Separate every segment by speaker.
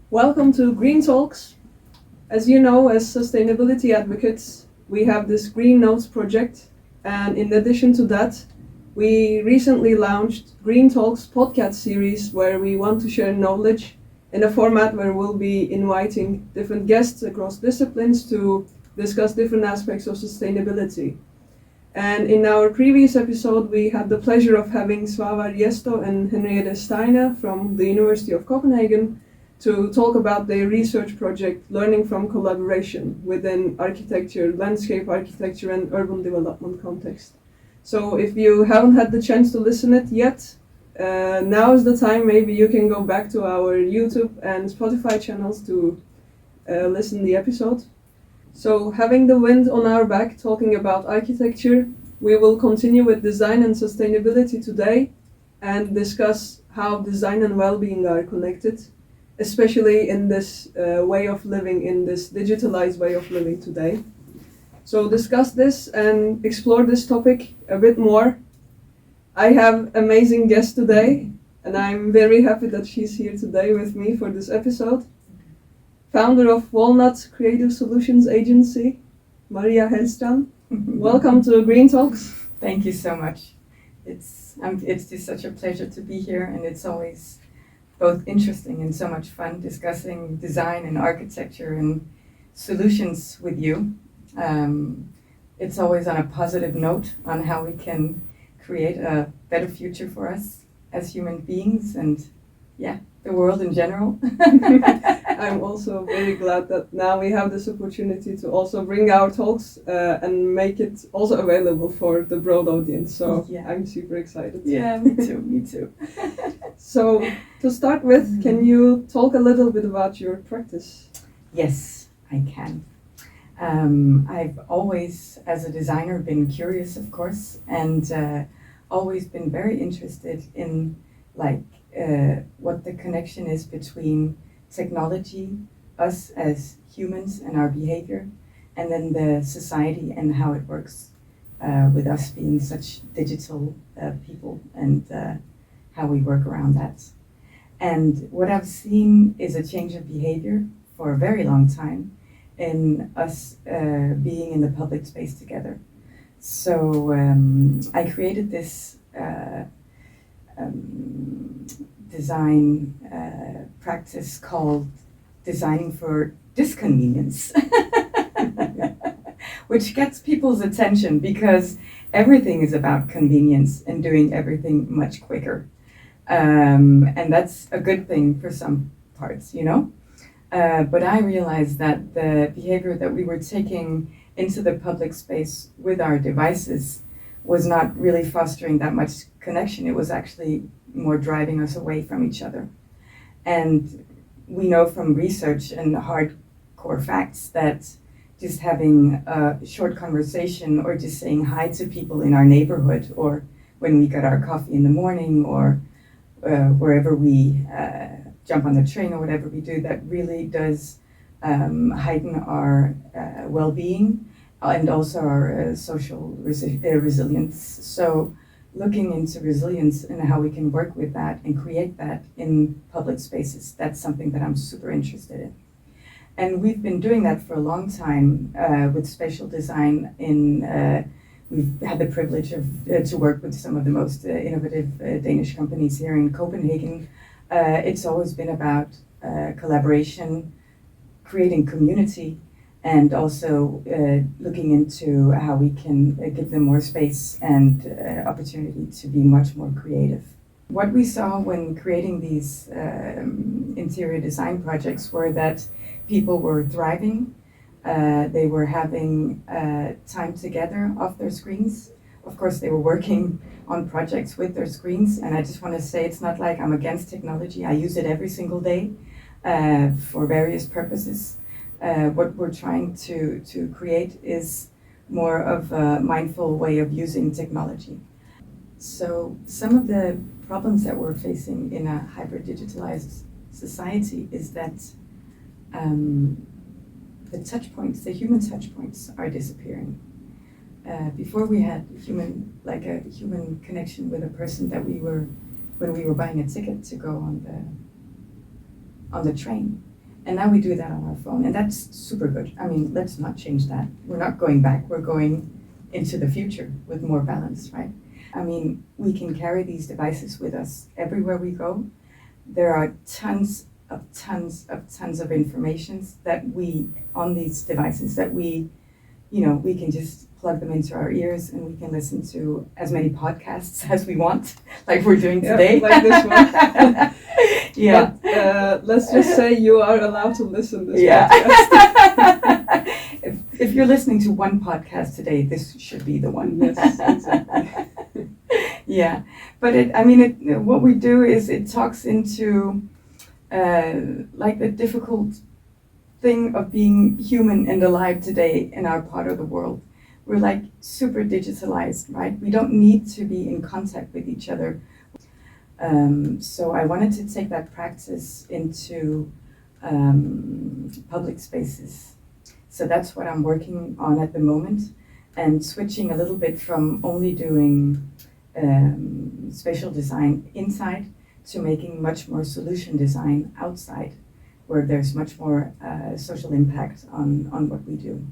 Speaker 1: Welcome to Green Talks. As you know, as sustainability advocates, we have this Green Notes project, and in addition to that, we recently launched Green Talks podcast series where we want to share knowledge in a format where we'll be inviting different guests across disciplines to discuss different aspects of sustainability. And in our previous episode, we had the pleasure of having Svava Riesto and Henriette Steiner from the University of Copenhagen to talk about their research project, Learning from Collaboration within architecture, landscape architecture and urban development context. So if you haven't had the chance to listen it yet, now is the time. Maybe you can go back to our YouTube and Spotify channels to listen the episode. So having the wind on our back, talking about architecture, we will continue with design and sustainability today and discuss how design and well-being are connected, especially in this way of living, in this digitalized way of living today. So discuss this and explore this topic a bit more. I have amazing guests today, and I'm very happy that she's here today with me for this episode. Founder of Wallnut Creative Solutions Agency, Maria Helgstrand. Welcome to Green Talks.
Speaker 2: Thank you so much. It's just such a pleasure to be here, and it's always both interesting and so much fun discussing design and architecture and solutions with you. It's always on a positive note on how we can create a better future for us as human beings and the world in general.
Speaker 1: I'm also very glad that now we have this opportunity to also bring our talks and make it also available for the broad audience. So I'm super excited.
Speaker 2: Yeah, me too.
Speaker 1: So to start with, can you talk a little bit about your practice?
Speaker 2: Yes, I can. I've always, as a designer, been curious, of course, and always been very interested in what the connection is between technology, us as humans and our behavior, and then the society and how it works with us being such digital people and how we work around that. And what I've seen is a change of behavior for a very long time in us being in the public space together. So I created this design practice called Designing for Disconvenience, which gets people's attention because everything is about convenience and doing everything much quicker. And that's a good thing for some parts, you know? But I realized that the behavior that we were taking into the public space with our devices was not really fostering that much connection. It was actually more driving us away from each other. And we know from research and hardcore facts that just having a short conversation or just saying hi to people in our neighborhood or when we get our coffee in the morning or wherever we jump on the train or whatever we do, that really does heighten our well-being and also our social resilience. So looking into resilience and how we can work with that and create that in public spaces, that's something that I'm super interested in. And we've been doing that for a long time with spatial design. We've had the privilege to work with some of the most innovative Danish companies here in Copenhagen. It's always been about collaboration, creating community, and also looking into how we can give them more space and opportunity to be much more creative. What we saw when creating these interior design projects were that people were thriving. They were having time together off their screens. Of course, they were working on projects with their screens, and I just want to say it's not like I'm against technology. I use it every single day for various purposes. What we're trying to create is more of a mindful way of using technology. So some of the problems that we're facing in a hyper-digitalized society is that the touch points, the human touch points, are disappearing. Before we had a human connection with a person that when we were buying a ticket to go on the train. And now we do that on our phone, and that's super good. I mean, let's not change that. We're not going back, we're going into the future with more balance, right? I mean, we can carry these devices with us everywhere we go. There are tons of information that on these devices that we can just plug them into our ears and we can listen to as many podcasts as we want, like we're doing today.
Speaker 1: Like this one.
Speaker 2: Yeah.
Speaker 1: But let's just say you are allowed to listen to this
Speaker 2: podcast. If you're listening to one podcast today, this should be the one.
Speaker 1: Yes, exactly.
Speaker 2: Yeah, but what we do is it talks into like the difficult thing of being human and alive today in our part of the world. We're like super digitalized, right? We don't need to be in contact with each other. So I wanted to take that practice into public spaces. So that's what I'm working on at the moment, and switching a little bit from only doing spatial design inside to making much more solution design outside, where there's much more social impact on what we do.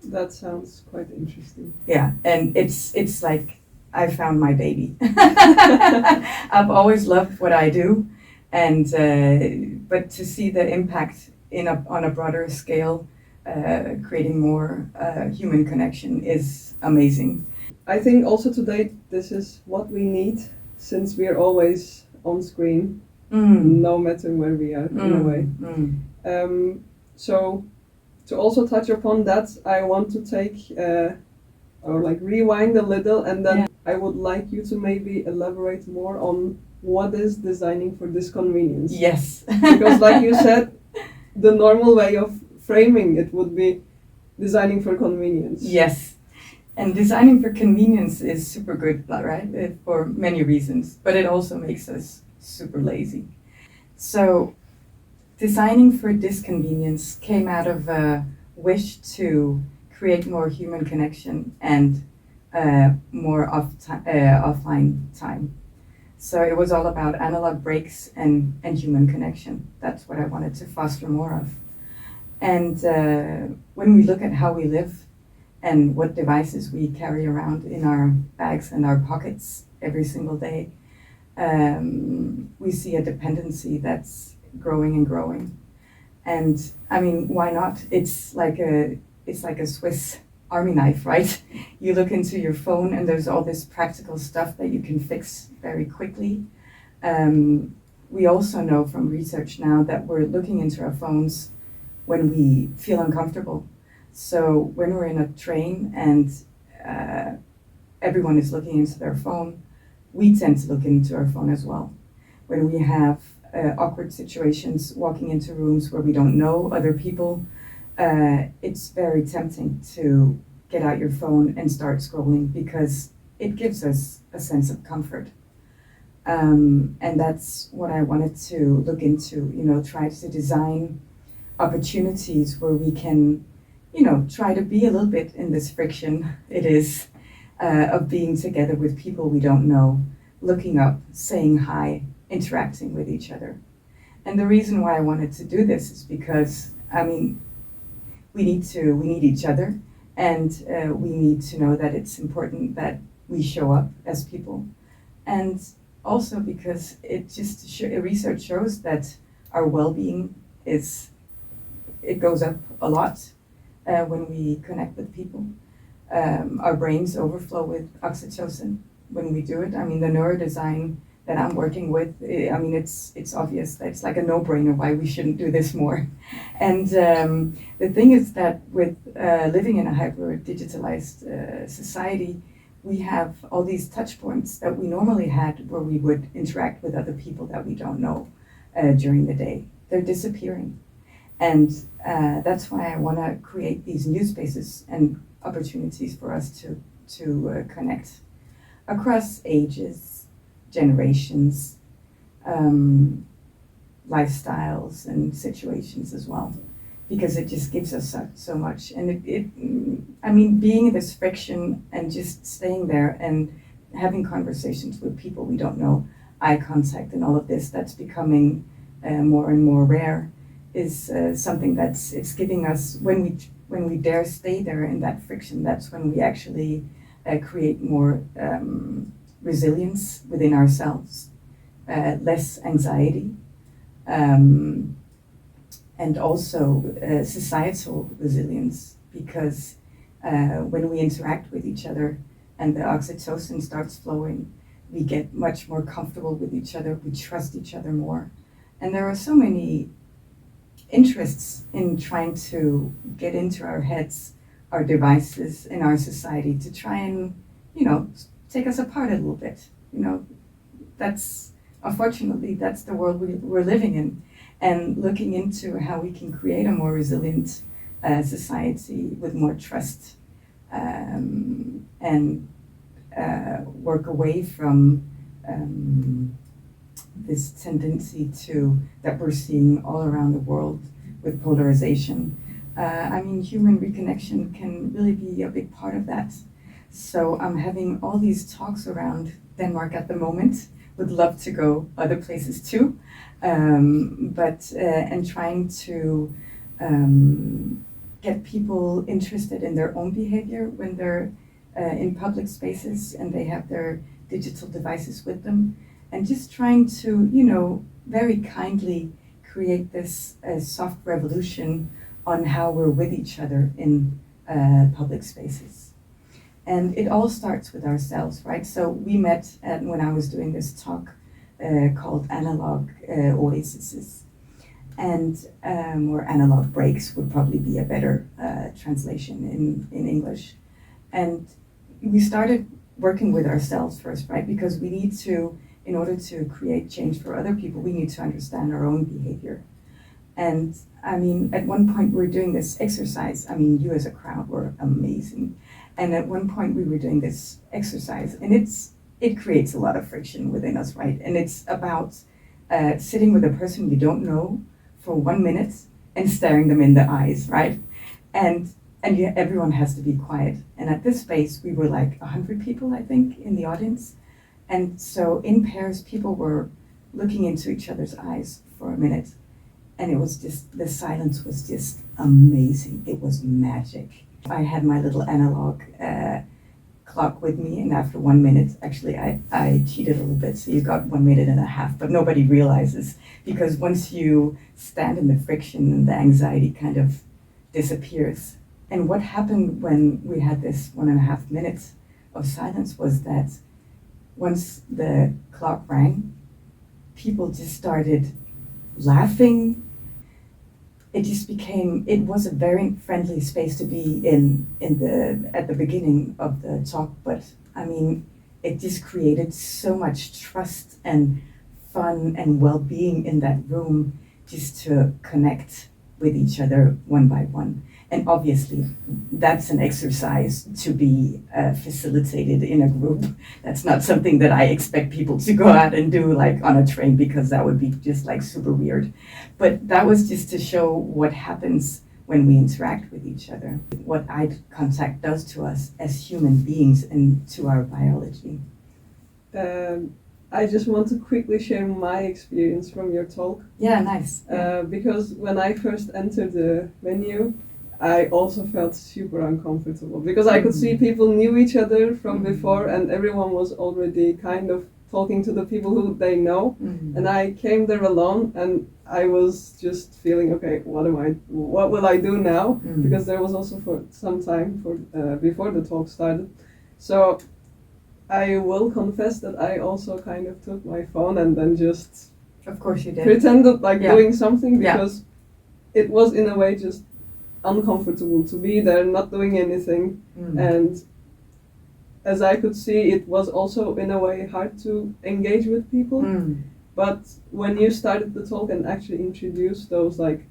Speaker 1: That sounds quite interesting.
Speaker 2: Yeah, and it's like I found my baby. I've always loved what I do, and but to see the impact on a broader scale, creating more human connection is amazing.
Speaker 1: I think also today this is what we need, since we are always on screen, no matter where we are, in a way. So to also touch upon that, I want to take rewind a little, and then I would like you to maybe elaborate more on what is designing for disconvenience.
Speaker 2: Yes.
Speaker 1: Because like you said, the normal way of framing it would be designing for convenience.
Speaker 2: Yes. And designing for convenience is super good, right? For many reasons, but it also makes us super lazy. So designing for disconvenience came out of a wish to create more human connection and more offline time. So it was all about analog breaks and human connection. That's what I wanted to foster more of. And when we look at how we live and what devices we carry around in our bags and our pockets every single day, we see a dependency that's growing and growing. And I mean, why not? It's like a Swiss Army knife, right? You look into your phone and there's all this practical stuff that you can fix very quickly. We also know from research now that we're looking into our phones when we feel uncomfortable. So when we're in a train and everyone is looking into their phone, we tend to look into our phone as well. When we have awkward situations, walking into rooms where we don't know other people, it's very tempting to get out your phone and start scrolling because it gives us a sense of comfort. And that's what I wanted to look into, try to design opportunities where we can, try to be a little bit in this friction it is of being together with people we don't know, looking up, saying hi, interacting with each other. And the reason why I wanted to do this is because, we need each other, and we need to know that it's important that we show up as people. And also because research shows that our well-being it goes up a lot when we connect with people. Our brains overflow with oxytocin when we do it. The neurodesign that I'm working with, it's obvious that it's like a no-brainer why we shouldn't do this more. And the thing is that with living in a hyper-digitalized society, we have all these touch points that we normally had where we would interact with other people that we don't know during the day. They're disappearing. And that's why I want to create these new spaces and opportunities for us to connect across ages, generations. lifestyles and situations as well, because it just gives us so much. And I mean, being in this friction and just staying there and having conversations with people we don't know, eye contact and all of this, that's becoming more and more rare, is something it's giving us, when we dare stay there in that friction, that's when we actually create more resilience within ourselves, less anxiety, and also societal resilience, because when we interact with each other and the oxytocin starts flowing, we get much more comfortable with each other, we trust each other more. And there are so many interests in trying to get into our heads, our devices in our society, to try and, take us apart a little bit. Unfortunately, that's the world we're living in. And looking into how we can create a more resilient society with more trust, and work away from this tendency that we're seeing all around the world with polarization. Human reconnection can really be a big part of that. So I'm having all these talks around Denmark at the moment. Would love to go other places too, and trying to get people interested in their own behavior when they're in public spaces and they have their digital devices with them, and just trying to, very kindly create this soft revolution on how we're with each other in public spaces. And it all starts with ourselves, right? So we met when I was doing this talk called Analog Oases, and or analog breaks would probably be a better translation in English. And we started working with ourselves first, right? Because we need to, in order to create change for other people, we need to understand our own behavior. And at one point we were doing this exercise. You as a crowd were amazing. And at one point we were doing this exercise, and it creates a lot of friction within us, right? And it's about sitting with a person you don't know for 1 minute and staring them in the eyes, right? And everyone has to be quiet. And at this space, we were like 100 people, I think, in the audience. And so in pairs, people were looking into each other's eyes for a minute. And it was just, the silence was just amazing. It was magic. I had my little analog clock with me, and after 1 minute, actually I cheated a little bit, so you got 1 minute and a half, but nobody realizes, because once you stand in the friction, and the anxiety kind of disappears. And what happened when we had this 1.5 minutes of silence was that once the clock rang, people just started laughing. It was a very friendly space to be at the beginning of the talk, but it just created so much trust and fun and well-being in that room, just to connect with each other one by one. And obviously that's an exercise to be facilitated in a group. That's not something that I expect people to go out and do like on a train, because that would be just like super weird. But that was just to show what happens when we interact with each other, what eye contact does to us as human beings and to our biology.
Speaker 1: I just want to quickly share my experience from your talk.
Speaker 2: Yeah, nice.
Speaker 1: Because when I first entered the venue, I also felt super uncomfortable, because I could see people knew each other from before, and everyone was already kind of talking to the people who they know. And I came there alone, and I was just feeling, okay, what will I do now? Because there was also for some time before the talk started. So I will confess that I also kind of took my phone and then just,
Speaker 2: of course you did,
Speaker 1: pretended like doing something, because it was in a way just uncomfortable to be there, not doing anything. And as I could see, it was also in a way hard to engage with people. But when you started the talk and actually introduced those like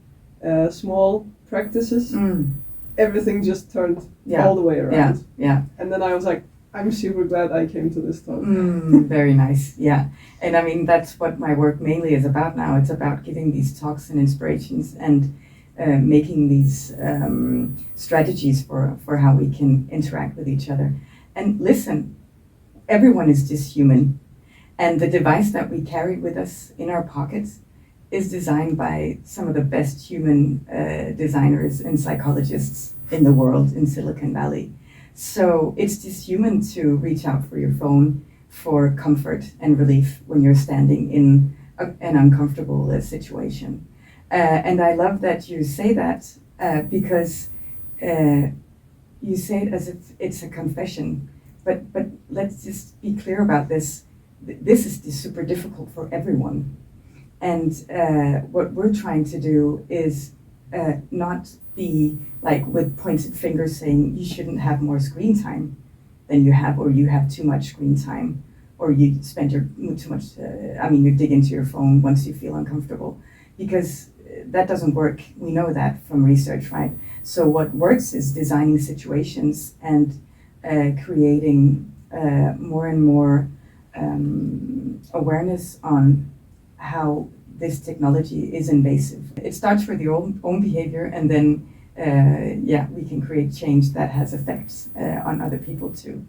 Speaker 1: small practices, everything just turned all the way around. And then I was like, I'm super glad I came to this talk.
Speaker 2: Very nice, yeah. And I mean, that's what my work mainly is about now. It's about giving these talks and inspirations and making these strategies for how we can interact with each other. And listen, everyone is just human. And the device that we carry with us in our pockets is designed by some of the best human designers and psychologists in the world in Silicon Valley. So it's just human to reach out for your phone for comfort and relief when you're standing in an uncomfortable situation. And I love that you say that because you say it as if it's a confession. But let's just be clear about this. This is just super difficult for everyone. And what we're trying to do is not be like with pointed fingers saying you shouldn't have more screen time than you have, or you have too much screen time, or you spend too much, you dig into your phone once you feel uncomfortable, because that doesn't work. We know that from research, right? So what works is designing situations and creating more and more awareness on how this technology is invasive. It starts with your own behavior, and then we can create change that has effects on other people too.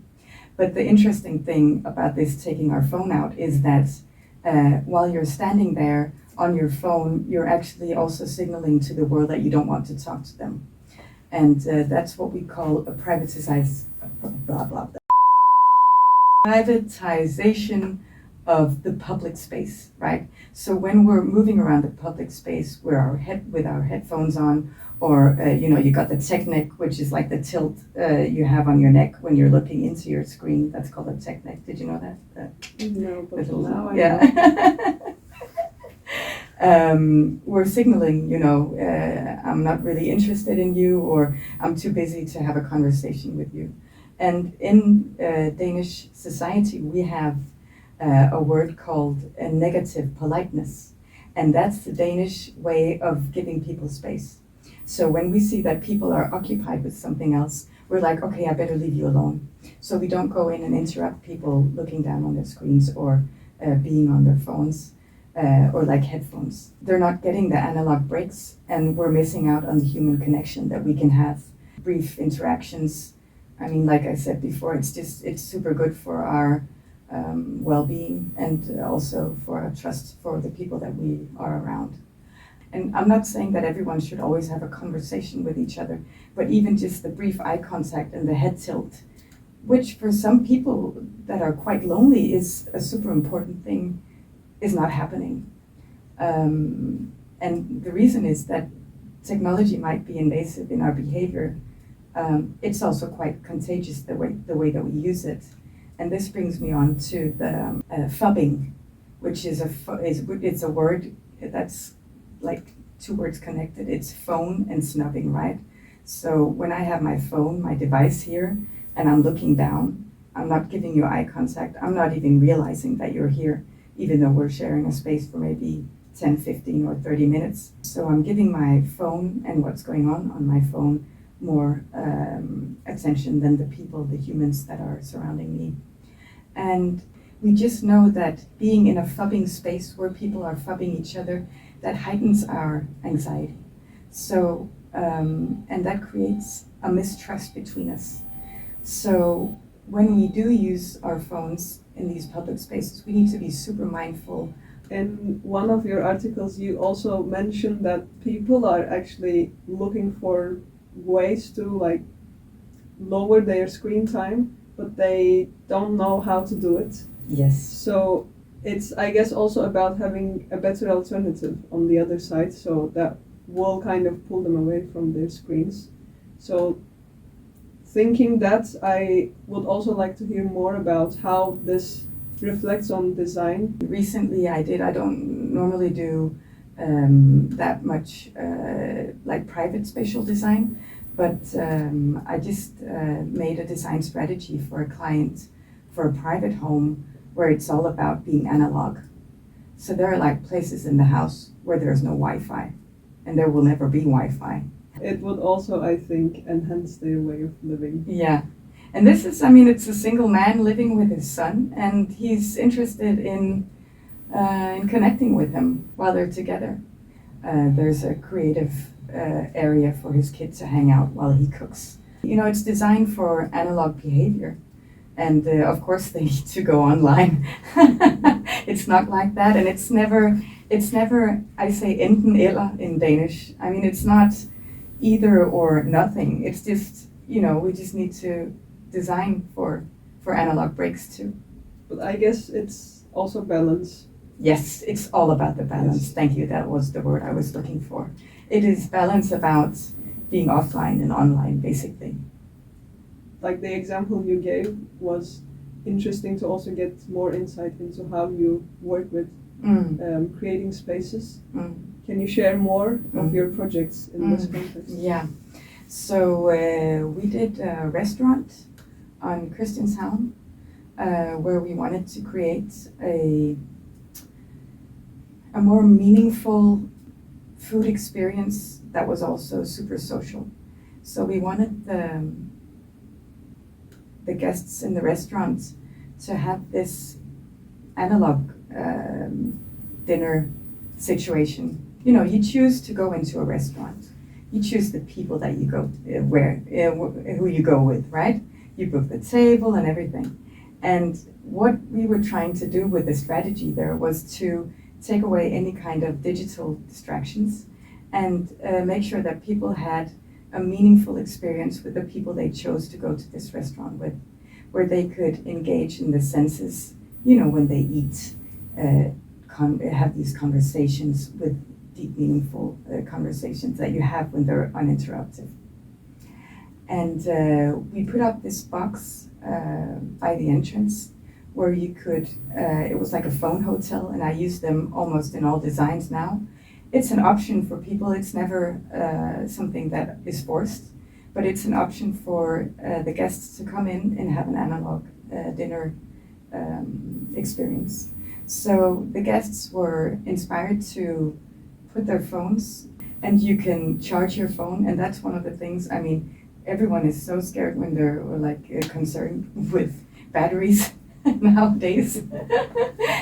Speaker 2: But the interesting thing about this taking our phone out is that while you're standing there on your phone, you're actually also signaling to the world that you don't want to talk to them. And that's what we call a privatization of the public space, right? So when we're moving around the public space with our headphones on, or you got the tech neck, which is like the tilt you have on your neck when you're looking into your screen. That's called a tech neck. Did you know that?
Speaker 1: No, but now I
Speaker 2: know. We're signaling, I'm not really interested in you, or I'm too busy to have a conversation with you. And in Danish society, we have a word called a negative politeness. And that's the Danish way of giving people space. So when we see that people are occupied with something else, we're like, okay, I better leave you alone. So we don't go in and interrupt people looking down on their screens or being on their phones or like headphones. They're not getting the analog breaks, and we're missing out on the human connection that we can have. Brief interactions. I mean, like I said before, it's super good for our well-being, and also for our trust for the people that we are around. And I'm not saying that everyone should always have a conversation with each other, but even just the brief eye contact and the head tilt, which for some people that are quite lonely is a super important thing, is not happening. And the reason is that technology might be invasive in our behavior. It's also quite contagious the way that we use it. And this brings me on to the phubbing, which is it's a word that's like two words connected. It's phone and snubbing, right? So when I have my phone, my device here, and I'm looking down, I'm not giving you eye contact. I'm not even realizing that you're here, even though we're sharing a space for maybe 10, 15, or 30 minutes. So I'm giving my phone and what's going on my phone more attention than the people, the humans that are surrounding me. And we just know that being in a phubbing space where people are phubbing each other, that heightens our anxiety. So, and that creates a mistrust between us. So when we do use our phones in these public spaces, we need to be super mindful.
Speaker 1: In one of your articles, you also mentioned that people are actually looking for ways to like lower their screen time, but they don't know how to do it.
Speaker 2: Yes.
Speaker 1: So it's, I guess, also about having a better alternative on the other side, so that will kind of pull them away from their screens. So thinking that, I would also like to hear more about how this reflects on design.
Speaker 2: Recently I don't normally do that much like private spatial design, but I just made a design strategy for a client for a private home where it's all about being analog. So there are like places in the house where there's no Wi-Fi, and there will never be Wi-Fi.
Speaker 1: It would also, I think, enhance their way of living.
Speaker 2: Yeah, And this is, I mean, it's a single man living with his son, and he's interested in connecting with him while they're together. There's a creative area for his kid to hang out while he cooks. You know, it's designed for analog behavior. And of course they need to go online. It's not like that, and it's never, I say enten eller in Danish. I mean, it's not either or nothing. It's just, you know, we just need to design for analog breaks too.
Speaker 1: But I guess it's also balance.
Speaker 2: Yes, it's all about the balance.
Speaker 1: Yes.
Speaker 2: Thank you, that was the word I was looking for. It is balance about being offline and online, basically.
Speaker 1: Like the example you gave was interesting to also get more insight into how you work with creating spaces. Can you share more of your projects in this context?
Speaker 2: Yeah. So we did a restaurant on Christianshavn where we wanted to create a more meaningful food experience that was also super social. So we wanted the guests in the restaurant to have this analog dinner situation. You know, you choose to go into a restaurant. You choose the people that you go who you go with, right? You book the table and everything. And what we were trying to do with the strategy there was to take away any kind of digital distractions and make sure that people had a meaningful experience with the people they chose to go to this restaurant with, where they could engage in the senses, you know, when they eat, have these conversations with deep, meaningful conversations that you have when they're uninterrupted. And we put up this box by the entrance where you could, it was like a phone hotel, and I use them almost in all designs now. It's an option for people. It's never something that is forced, but it's an option for the guests to come in and have an analog dinner experience. So the guests were inspired to put their phones, and you can charge your phone, and that's one of the things, I mean, everyone is so scared when they're concerned with batteries nowadays.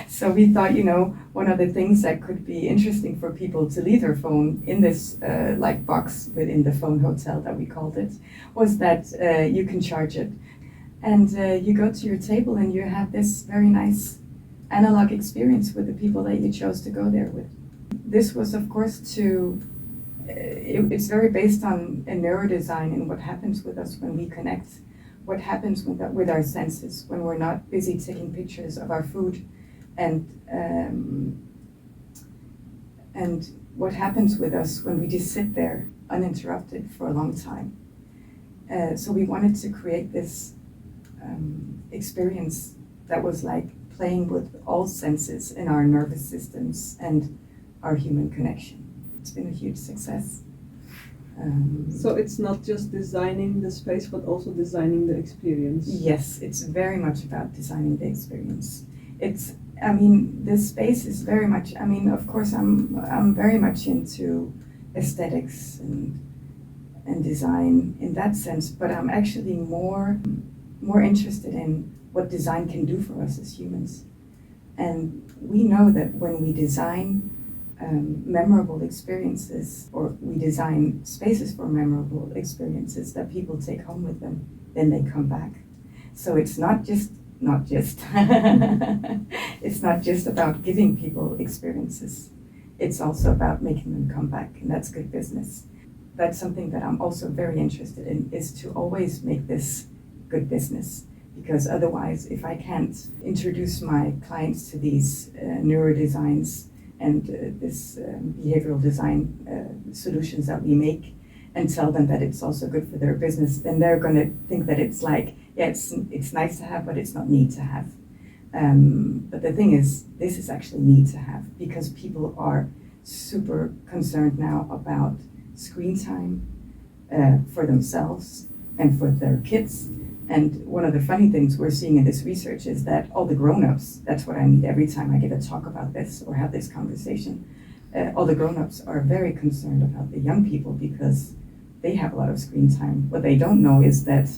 Speaker 2: So we thought, you know, one of the things that could be interesting for people to leave their phone in this box within the phone hotel that we called it, was that you can charge it. And you go to your table and you have this very nice analog experience with the people that you chose to go there with. This was, of course, it's very based on a neurodesign and what happens with us when we connect, what happens with our senses when we're not busy taking pictures of our food, and what happens with us when we just sit there uninterrupted for a long time. So we wanted to create this experience that was like playing with all senses in our nervous systems and our human connection. It's been a huge success.
Speaker 1: So it's not just designing the space, but also designing the experience.
Speaker 2: Yes, it's very much about designing the experience. I mean, this space is very much, I mean, of course, I'm very much into aesthetics and design in that sense, but I'm actually more interested in what design can do for us as humans. And we know that when we design memorable experiences, or we design spaces for memorable experiences that people take home with them, then they come back. So it's not just it's not just about giving people experiences. It's also about making them come back, and that's good business. That's something that I'm also very interested in, is to always make this good business, because otherwise, if I can't introduce my clients to these neurodesigns and this behavioral design solutions that we make, and tell them that it's also good for their business, then they're going to think that it's like, yeah, it's nice to have, but it's not need to have. But the thing is, this is actually need to have, because people are super concerned now about screen time for themselves and for their kids. And one of the funny things we're seeing in this research is that all the grown-ups, that's what I meet every time I get a talk about this or have this conversation, all the grown-ups are very concerned about the young people because they have a lot of screen time. What they don't know is that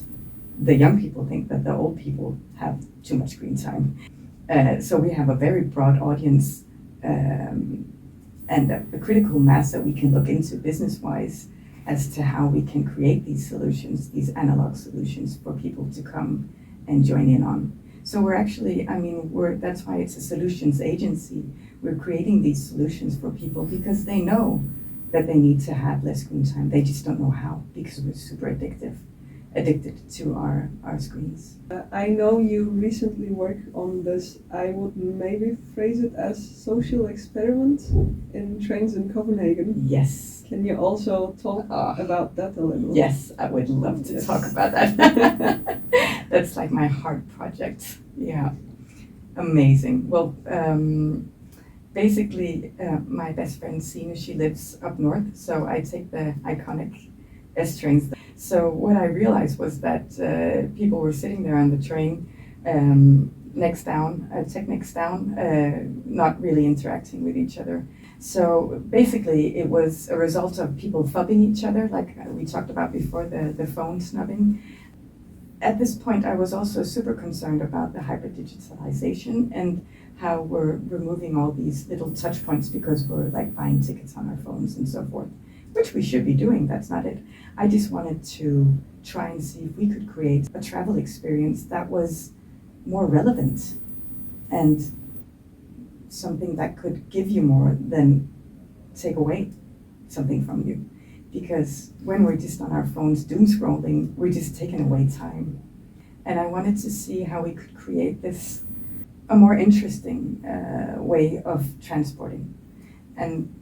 Speaker 2: the young people think that the old people have too much screen time. So we have a very broad audience and a critical mass that we can look into business-wise as to how we can create these solutions, these analog solutions for people to come and join in on. So we're actually, that's why it's a solutions agency. We're creating these solutions for people because they know that they need to have less screen time. They just don't know how, because we're super addicted to our screens.
Speaker 1: I know you recently worked on this, I would maybe phrase it as social experiment in trains in Copenhagen.
Speaker 2: Yes.
Speaker 1: Can you also talk about that a little?
Speaker 2: Yes, I would love to talk about that. That's like my heart project. Yeah, amazing. Well, basically, my best friend Signe, she lives up north, so I take the iconic S trains. So what I realized was that people were sitting there on the train, next down, not really interacting with each other. So basically, it was a result of people phubbing each other, like we talked about before, the phone snubbing. At this point, I was also super concerned about the hyper-digitalization and how we're removing all these little touch points because we're like buying tickets on our phones and so forth, which we should be doing, that's not it. I just wanted to try and see if we could create a travel experience that was more relevant and something that could give you more than take away something from you. Because when we're just on our phones doom scrolling, we're just taking away time. And I wanted to see how we could create this, a more interesting way of transporting. And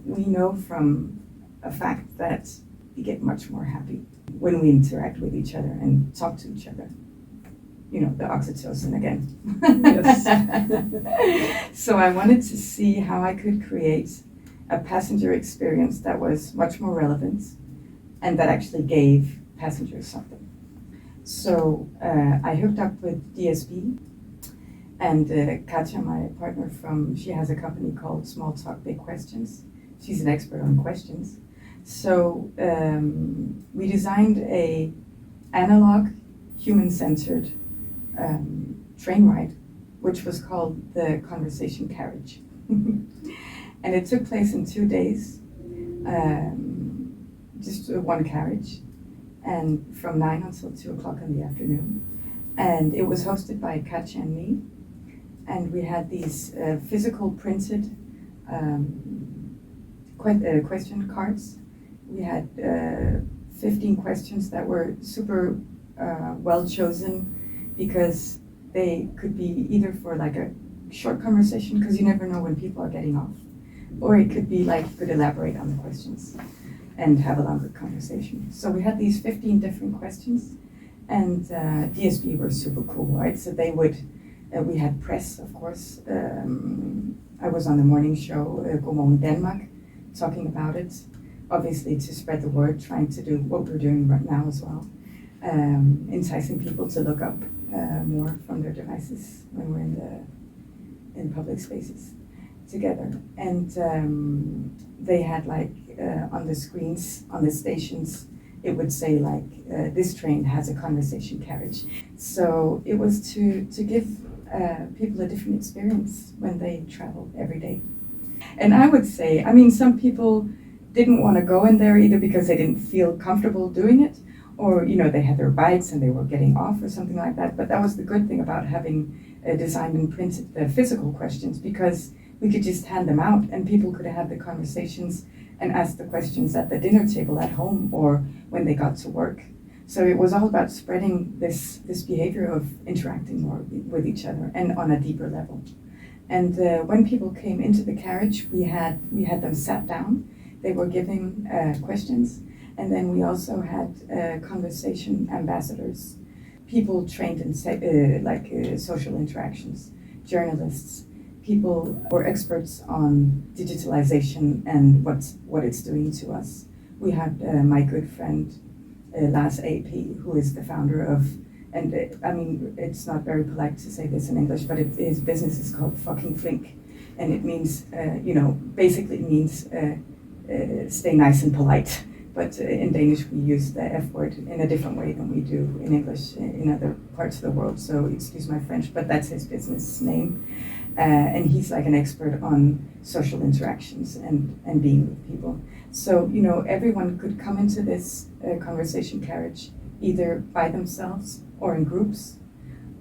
Speaker 2: we know from a fact that we get much more happy when we interact with each other and talk to each other. You know, the oxytocin again.
Speaker 1: Yes.
Speaker 2: So I wanted to see how I could create a passenger experience that was much more relevant and that actually gave passengers something. So I hooked up with DSB and Katja, my partner she has a company called Small Talk Big Questions. She's an expert on questions. So we designed a analog, human-centered train ride, which was called the Conversation Carriage. And it took place in 2 days, just one carriage, and from 9 until 2 o'clock in the afternoon. And it was hosted by Katja and me. And we had these physical printed question cards. We had 15 questions that were super well chosen because they could be either for like a short conversation, because you never know when people are getting off, or it could be like could elaborate on the questions and have a longer conversation. So we had these 15 different questions, and DSB were super cool, right? So they would, we had press, of course. I was on the morning show, God Morgen Denmark, talking about it, obviously to spread the word, trying to do what we're doing right now as well, enticing people to look up more from their devices when we're in public spaces together. And they had like on the screens, on the stations, it would say like, this train has a conversation carriage. So it was to give people a different experience when they travel every day. And I would say, I mean, some people didn't want to go in there either because they didn't feel comfortable doing it, or, you know, they had their bikes and they were getting off or something like that. But that was the good thing about having designed and printed the physical questions, because we could just hand them out and people could have the conversations and ask the questions at the dinner table at home or when they got to work. So it was all about spreading this behavior of interacting more with each other and on a deeper level. And when people came into the carriage, we had them sat down. They were giving questions. And then we also had conversation ambassadors, people trained in social interactions, journalists, people or experts on digitalization and what it's doing to us. We had my good friend Lars AP, who is the founder of, and I mean, it's not very polite to say this in English, but his business is called Fucking Flink, and it means, basically it means stay nice and polite. but in Danish we use the F word in a different way than we do in English in other parts of the world. So excuse my French, but that's his business name. And he's like an expert on social interactions and being with people. So, you know, everyone could come into this conversation carriage either by themselves or in groups,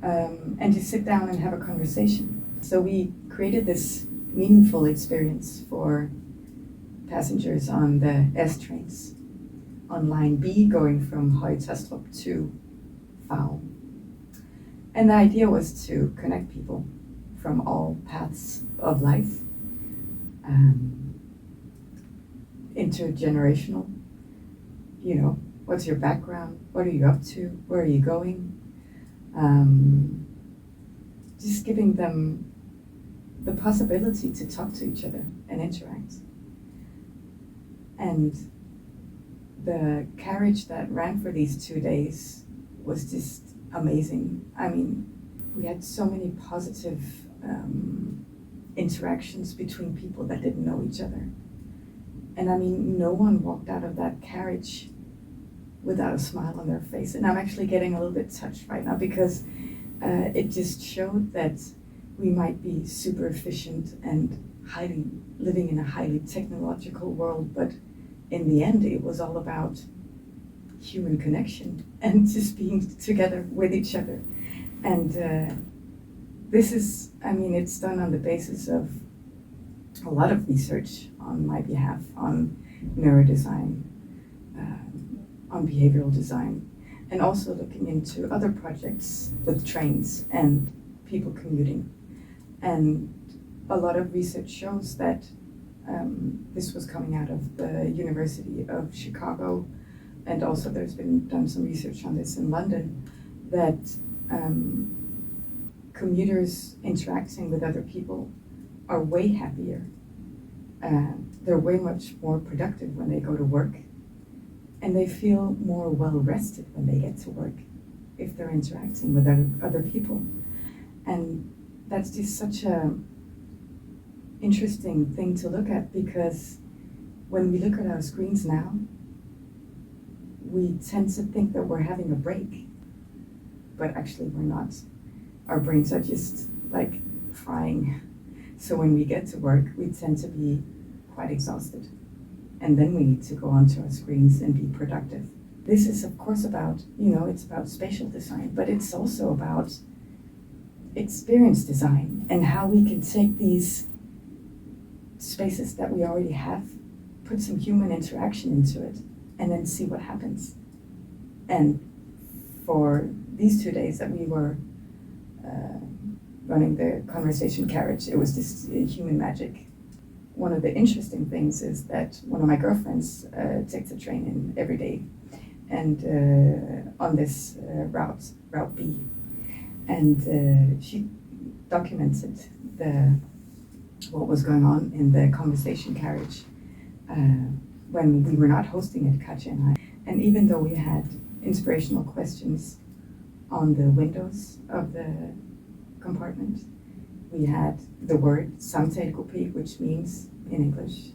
Speaker 2: and just sit down and have a conversation. So we created this meaningful experience for passengers on the S trains on line B going from Høje-Taastrup to Farve. And the idea was to connect people from all paths of life, intergenerational, you know, what's your background, what are you up to, where are you going, just giving them the possibility to talk to each other and interact. And the carriage that ran for these 2 days was just amazing. I mean, we had so many positive interactions between people that didn't know each other. And I mean, no one walked out of that carriage without a smile on their face. And I'm actually getting a little bit touched right now because it just showed that we might be super efficient and living in a highly technological world, but in the end it was all about human connection and just being together with each other. And this is, I mean, it's done on the basis of a lot of research on my behalf on neurodesign, on behavioral design, and also looking into other projects with trains and people commuting. And a lot of research shows that this was coming out of the University of Chicago, and also there's been done some research on this in London, that commuters interacting with other people are way happier. They're way much more productive when they go to work, and they feel more well rested when they get to work if they're interacting with other people. And that's just such a interesting thing to look at, because when we look at our screens now, we tend to think that we're having a break, but actually we're not. Our brains are just like frying. So when we get to work, we tend to be quite exhausted. And then we need to go onto our screens and be productive. This is of course about, you know, it's about spatial design, but it's also about experience design and how we can take these spaces that we already have, put some human interaction into it, and then see what happens. And for these 2 days that we were running the conversation carriage, it was just human magic. One of the interesting things is that one of my girlfriends takes a train in every day, and on this route B, and she documented what was going on in the conversation carriage when we were not hosting it, Katja and I. And even though we had inspirational questions on the windows of the compartment, we had the word samtalekopi, which means in English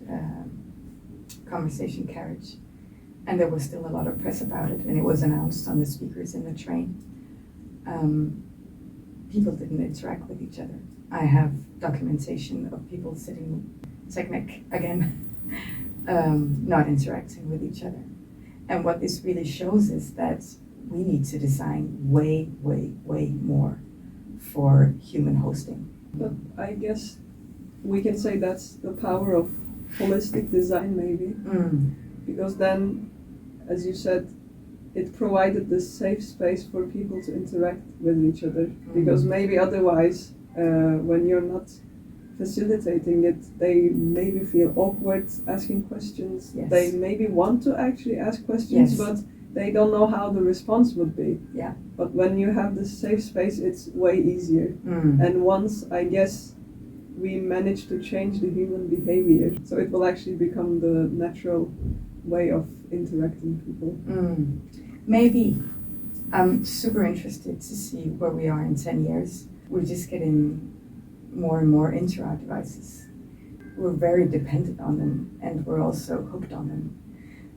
Speaker 2: conversation carriage, and there was still a lot of press about it, and it was announced on the speakers in the train. People didn't interact with each other. I have documentation of people sitting, technic again, not interacting with each other. And what this really shows is that we need to design way, way, way more for human hosting.
Speaker 1: But I guess we can say that's the power of holistic design, maybe. Because then, as you said, it provided this safe space for people to interact with each other. Because maybe otherwise, when you're not facilitating it, they maybe feel awkward asking questions.
Speaker 2: Yes.
Speaker 1: They maybe want to actually ask questions,
Speaker 2: Yes.
Speaker 1: but they don't know how the response would be.
Speaker 2: Yeah.
Speaker 1: But when you have this safe space, it's way easier. And once, I guess, we manage to change the human behavior, so it will actually become the natural way of interacting with people.
Speaker 2: Maybe. I'm super interested to see where we are in 10 years. We're just getting more and more into our devices. We're very dependent on them, and we're also hooked on them.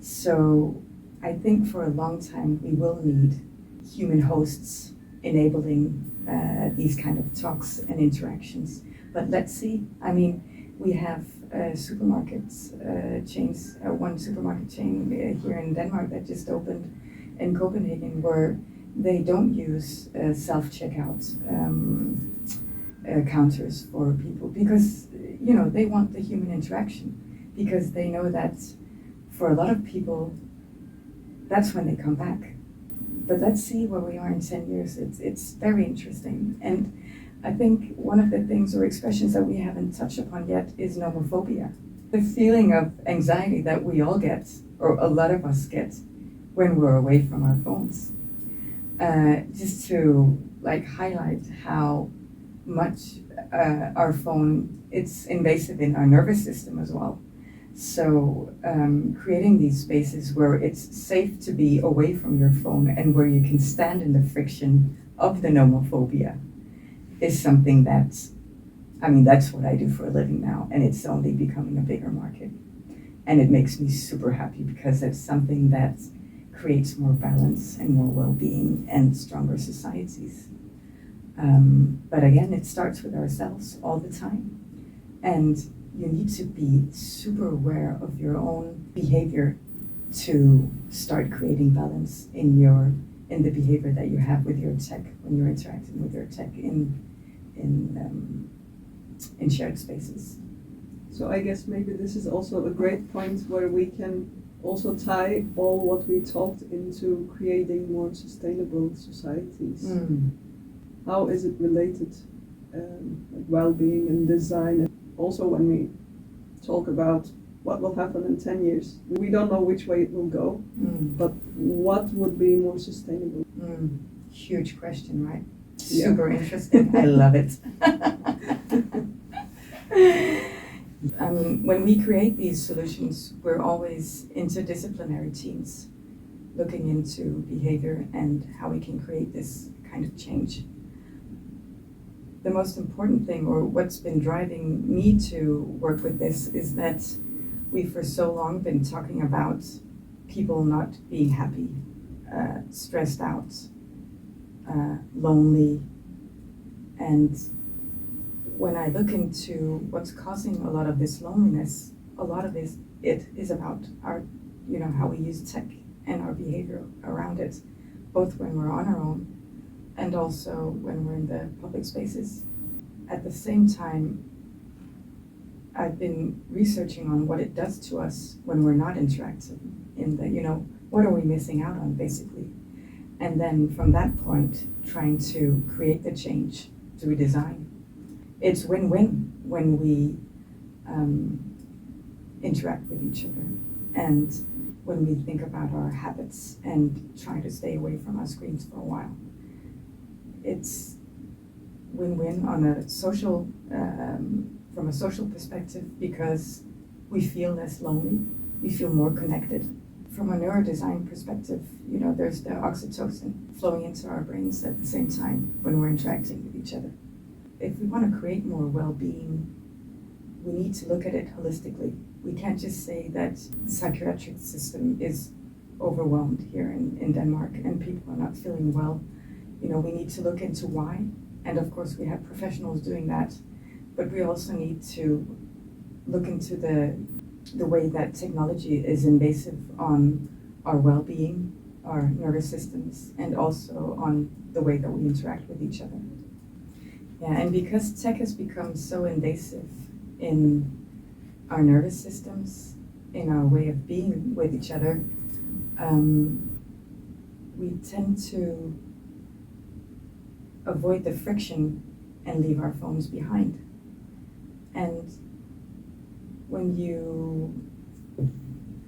Speaker 2: So I think for a long time we will need human hosts enabling these kind of talks and interactions. But let's see. I mean, we have supermarkets chains. One supermarket chain here in Denmark that just opened in Copenhagen, where they don't use self-checkout counters for people because they want the human interaction, because they know that for a lot of people that's when they come back. But let's see where we are in 10 years. It's very interesting. And I think one of the things or expressions that we haven't touched upon yet is nomophobia. The feeling of anxiety that we all get, or a lot of us get, when we're away from our phones. Just to highlight how much our phone, it's invasive in our nervous system as well. So creating these spaces where it's safe to be away from your phone and where you can stand in the friction of the nomophobia is something that's what I do for a living now, and it's only becoming a bigger market. And it makes me super happy because it's something that creates more balance and more well-being and stronger societies. But again, it starts with ourselves all the time. And you need to be super aware of your own behavior to start creating balance in the behavior that you have with your tech when you're interacting with your tech in shared spaces.
Speaker 1: So I guess maybe this is also a great point where we can also tie all what we talked into creating more sustainable societies. How is it related, well-being and design? And also when we talk about what will happen in 10 years, we don't know which way it will go, but what would be more sustainable?
Speaker 2: Huge question, right? Yeah. Super interesting. I love it. When we create these solutions, we're always interdisciplinary teams looking into behavior and how we can create this kind of change. The most important thing, or what's been driving me to work with this, is that we've for so long been talking about people not being happy, stressed out, lonely. And when I look into what's causing a lot of this loneliness, a lot of it is about our, how we use tech and our behavior around it, both when we're on our own and also when we're in the public spaces. At the same time, I've been researching on what it does to us when we're not interacting in the, what are we missing out on, basically? And then from that point, trying to create the change through design. It's win-win when we interact with each other and when we think about our habits and try to stay away from our screens for a while. It's win-win on a social, from a social perspective, because we feel less lonely, we feel more connected. From a neurodesign perspective, there's the oxytocin flowing into our brains at the same time when we're interacting with each other. If we want to create more well-being, we need to look at it holistically. We can't just say that the psychiatric system is overwhelmed here in Denmark and people are not feeling well. We need to look into why. And of course we have professionals doing that, but we also need to look into the way that technology is invasive on our well-being, our nervous systems, and also on the way that we interact with each other. Yeah, and because tech has become so invasive in our nervous systems, in our way of being with each other, we tend to avoid the friction and leave our phones behind. And when you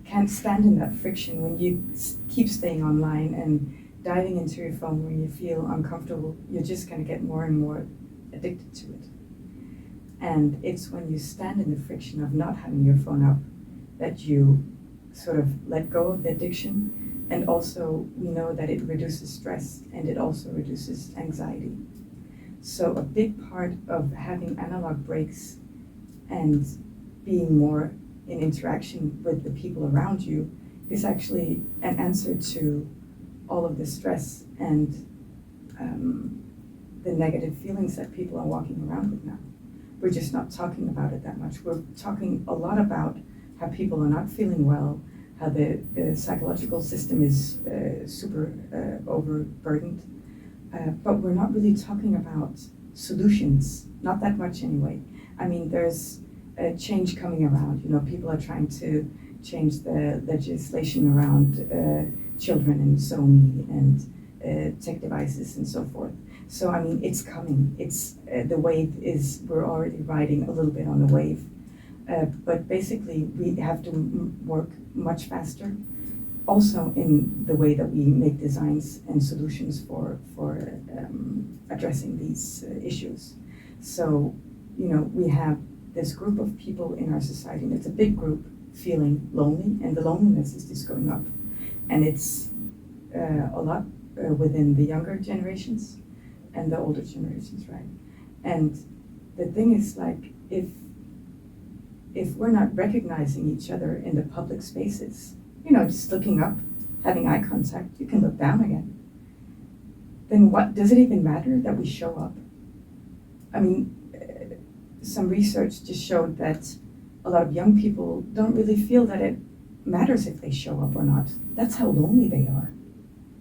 Speaker 2: can't stand in that friction, when you keep staying online and diving into your phone when you feel uncomfortable, you're just going to get more and more addicted to it. And it's when you stand in the friction of not having your phone up that you sort of let go of the addiction. And also we know that it reduces stress and it also reduces anxiety. So a big part of having analog breaks and being more in interaction with the people around you is actually an answer to all of the stress and the negative feelings that people are walking around with now. We're just not talking about it that much. We're talking a lot about how people are not feeling well, how the psychological system is super overburdened, but we're not really talking about solutions, not that much anyway. I mean, there's a change coming around. You know, people are trying to change the legislation around children and SOMI and tech devices and so forth. So, I mean, it's coming. It's the wave is, we're already riding a little bit on the wave. But basically, we have to work much faster. Also in the way that we make designs and solutions for addressing these issues. So, you know, we have this group of people in our society, and it's a big group, feeling lonely, and the loneliness is just going up. And it's a lot within the younger generations and the older generations, right? And the thing is, like, if we're not recognizing each other in the public spaces, you know, just looking up, having eye contact, you can look down again. Then what, does it even matter that we show up? I mean, some research just showed that a lot of young people don't really feel that it matters if they show up or not. That's how lonely they are.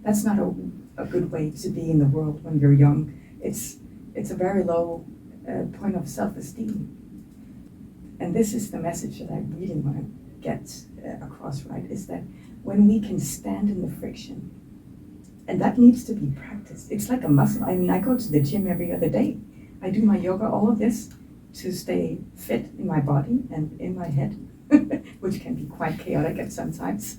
Speaker 2: That's not a good way to be in the world when you're young. It's a very low point of self-esteem. And this is the message that I really want to get across, right? Is that when we can stand in the friction, and that needs to be practiced. It's like a muscle. I mean, I go to the gym every other day. I do my yoga, all of this, to stay fit in my body and in my head, which can be quite chaotic at sometimes.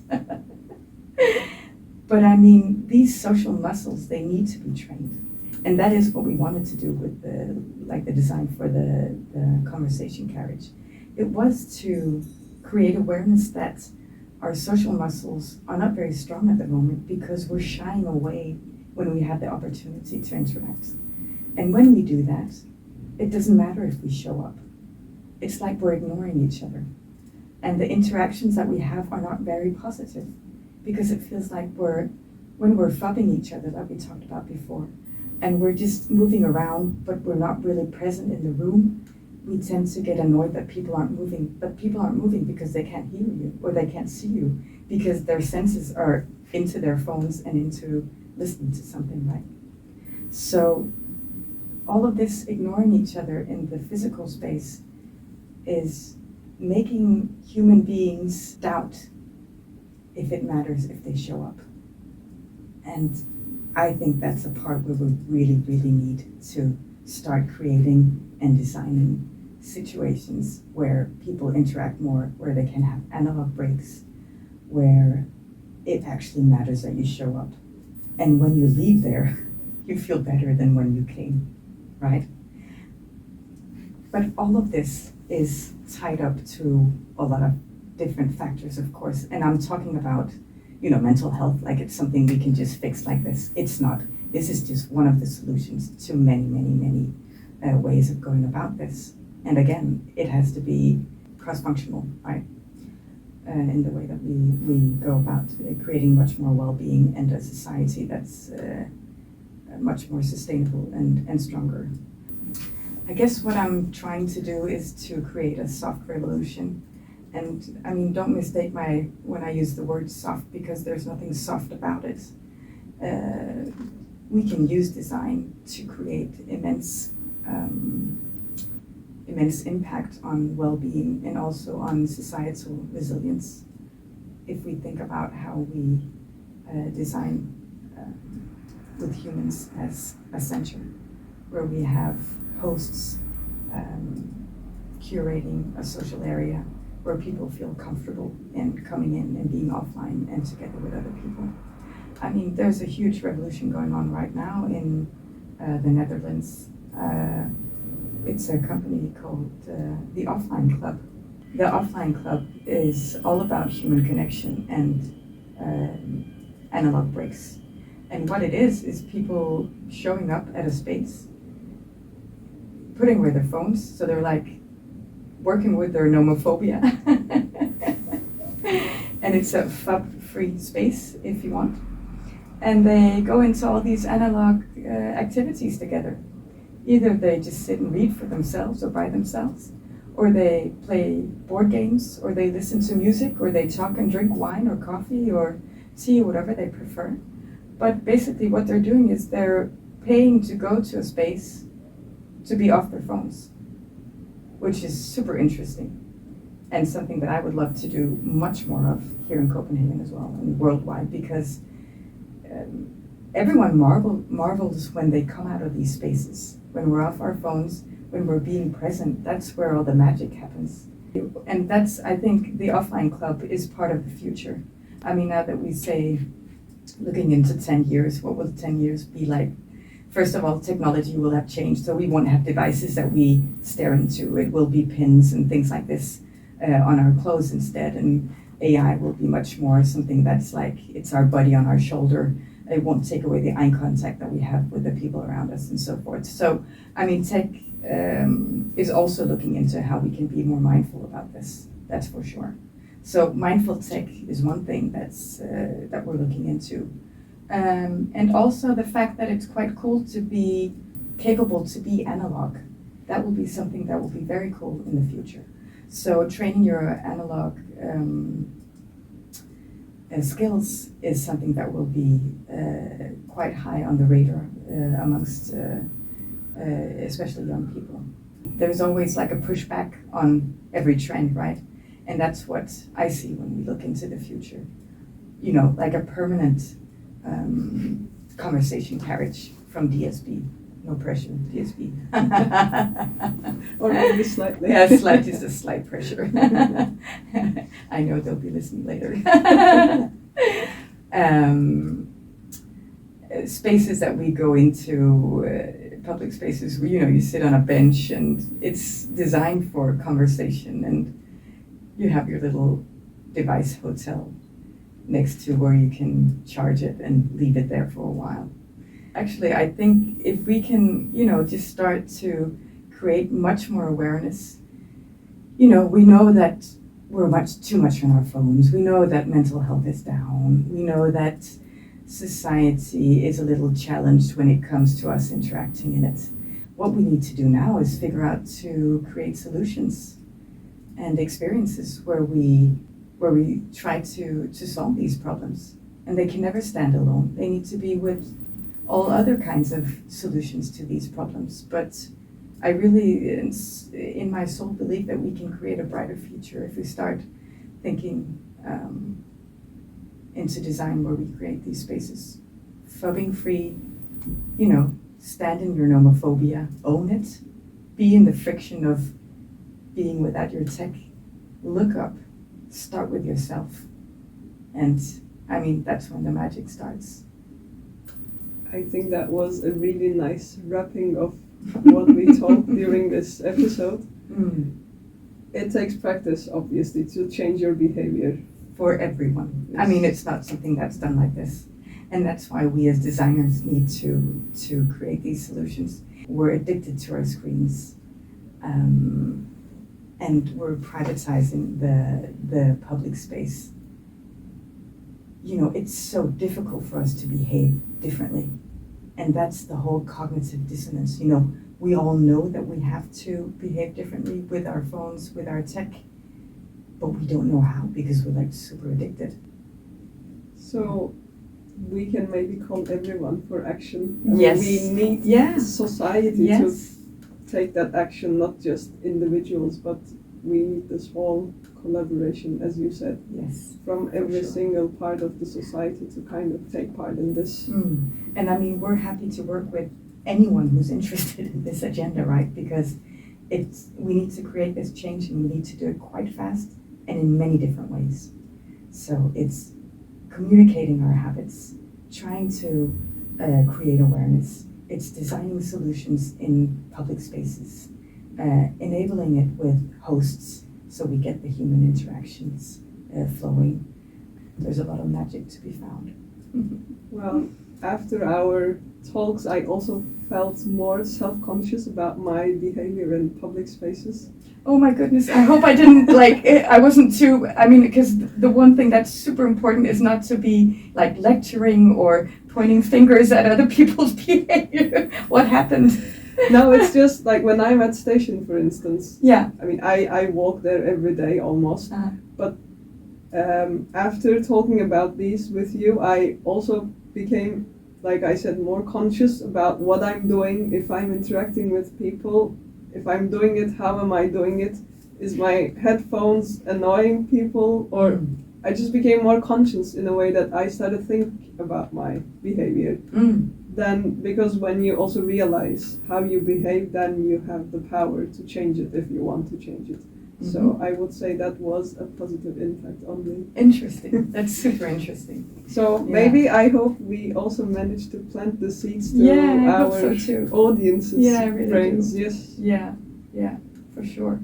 Speaker 2: But I mean, these social muscles, they need to be trained. And that is what we wanted to do with the design for the conversation carriage. It was to create awareness that our social muscles are not very strong at the moment because we're shying away when we have the opportunity to interact. And when we do that, it doesn't matter if we show up. It's like we're ignoring each other. And the interactions that we have are not very positive because it feels like when we're fubbing each other, like we talked about before, and we're just moving around, but we're not really present in the room, we tend to get annoyed that people aren't moving. But people aren't moving because they can't hear you or they can't see you because their senses are into their phones and into listening to something, right? So all of this ignoring each other in the physical space is making human beings doubt if it matters if they show up. And I think that's a part where we really, really need to start creating and designing situations where people interact more, where they can have analog breaks, where it actually matters that you show up. And when you leave there, you feel better than when you came, right? But all of this is tied up to a lot of different factors, of course. And I'm talking about, you know, mental health, like it's something we can just fix like this. It's not. This is just one of the solutions to many, many, many ways of going about this. And again, it has to be cross-functional, right? In the way that we go about creating much more well-being and a society that's much more sustainable and stronger. I guess what I'm trying to do is to create a soft revolution. And I mean, don't mistake when I use the word soft, because there's nothing soft about it. We can use design to create immense impact on well-being and also on societal resilience. If we think about how we design with humans as a center, where we have hosts curating a social area where people feel comfortable in coming in and being offline and together with other people. I mean, there's a huge revolution going on right now in the Netherlands. It's a company called the Offline Club. The Offline Club is all about human connection and analog breaks. And what it is people showing up at a space, putting away their phones, so they're like working with their nomophobia, and and it's a FUB-free space if you want. And they go into all these analog activities together. Either they just sit and read for themselves or by themselves, or they play board games, or they listen to music, or they talk and drink wine or coffee or tea or whatever they prefer. But basically what they're doing is they're paying to go to a space to be off their phones, which is super interesting and something that I would love to do much more of here in Copenhagen as well and worldwide, because everyone marvels when they come out of these spaces, when we're off our phones, when we're being present. That's where all the magic happens. And that's, I think, the offline club is part of the future. I mean, now that we say, looking into 10 years, what will 10 years be like? First of all, technology will have changed, so we won't have devices that we stare into. It will be pins and things like this on our clothes instead, and AI will be much more something that's like, it's our buddy on our shoulder. It won't take away the eye contact that we have with the people around us and so forth. So, I mean, tech is also looking into how we can be more mindful about this, that's for sure. So mindful tech is one thing that we're looking into. And also the fact that it's quite cool to be capable to be analog. That will be something that will be very cool in the future. So training your analog skills is something that will be quite high on the radar amongst especially young people. There's always like a pushback on every trend, right? And that's what I see when we look into the future. You know, like a permanent conversation carriage from DSB. No pressure, DSB.
Speaker 1: Or maybe slightly.
Speaker 2: Yeah, just a slight pressure. I know they'll be listening later. Spaces that we go into, public spaces where, you know, you sit on a bench and it's designed for conversation, and you have your little device hotel next to where you can charge it and leave it there for a while. Actually, I think if we can, you know, just start to create much more awareness, you know, we know that we're too much on our phones. We know that mental health is down. We know that society is a little challenged when it comes to us interacting in it. What we need to do now is figure out to create solutions and experiences where we try to solve these problems. And they can never stand alone. They need to be with all other kinds of solutions to these problems. But I really, in my soul, believe that we can create a brighter future if we start thinking into design where we create these spaces. Fubbing free, you know, stand in your nomophobia, own it, be in the friction of being without your tech, look up, start with yourself. And I mean, that's when the magic starts.
Speaker 1: I think that was a really nice wrapping of what we talked during this episode. It takes practice, obviously, to change your behavior.
Speaker 2: For everyone.
Speaker 1: Yes.
Speaker 2: I mean, it's not something that's done like this. And that's why we as designers need to create these solutions. We're addicted to our screens. And we're privatizing the public space. You know, it's so difficult for us to behave differently. And that's the whole cognitive dissonance. You know, we all know that we have to behave differently with our phones, with our tech, but we don't know how because we're like super addicted.
Speaker 1: So we can maybe call everyone for action.
Speaker 2: Yes.
Speaker 1: We need society to take that action, not just individuals, but we need this whole collaboration, as you said.
Speaker 2: Yes.
Speaker 1: From every single part of the society to kind of take part in this.
Speaker 2: And I mean, we're happy to work with anyone who's interested in this agenda, right? Because we need to create this change and we need to do it quite fast and in many different ways. So it's communicating our habits, trying to create awareness. It's designing solutions in public spaces, enabling it with hosts so we get the human interactions flowing. There's a lot of magic to be found.
Speaker 1: Well, after our talks, I also felt more self-conscious about my behavior in public spaces.
Speaker 2: Oh my goodness, I hope I didn't, I wasn't too, because the one thing that's super important is not to be, lecturing or pointing fingers at other people's behavior. What happened?
Speaker 1: No, it's just like when I'm at station, for instance.
Speaker 2: Yeah.
Speaker 1: I walk there every day almost.
Speaker 2: Uh-huh.
Speaker 1: But after talking about these with you, I also became, like I said, more conscious about what I'm doing, if I'm interacting with people. If I'm doing it, how am I doing it? Is my headphones annoying people? Or I just became more conscious in a way that I started thinking about my behavior. Then, because when you also realize how you behave, then you have the power to change it if you want to change it. So I would say that was a positive impact on me.
Speaker 2: Interesting. That's super interesting.
Speaker 1: So maybe I hope we also managed to plant the seeds to
Speaker 2: I
Speaker 1: our
Speaker 2: hope so too.
Speaker 1: audience's
Speaker 2: I really
Speaker 1: brains.
Speaker 2: do.
Speaker 1: Yes.
Speaker 2: Yeah, for sure.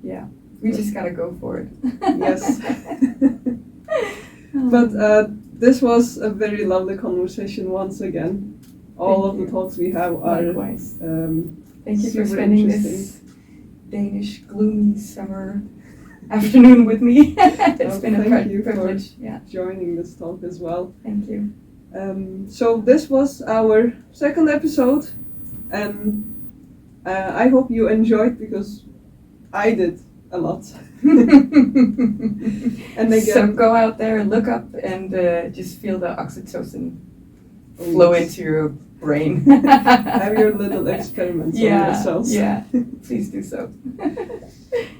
Speaker 2: Yeah, we just gotta go for it.
Speaker 1: Yes. But this was a very lovely conversation once again. All of the talks we have are
Speaker 2: likewise. Thank you for spending this Danish gloomy summer afternoon with me. It's been a privilege.
Speaker 1: Joining this talk as well.
Speaker 2: Thank you.
Speaker 1: So this was our second episode, and I hope you enjoyed, because I did a lot. And again,
Speaker 2: so go out there and look up and just feel the oxytocin flow into your brain.
Speaker 1: Have your little experiments on yourselves.
Speaker 2: Yeah, please do so.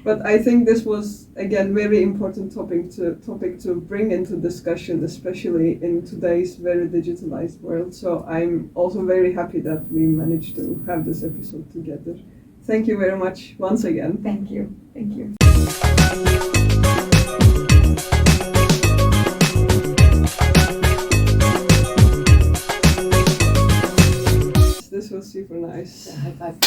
Speaker 1: But I think this was, again, very important topic to bring into discussion, especially in today's very digitalized world. So I'm also very happy that we managed to have this episode together. Thank you very much once again.
Speaker 2: Thank you. Thank you.
Speaker 1: This was super nice.
Speaker 2: High five.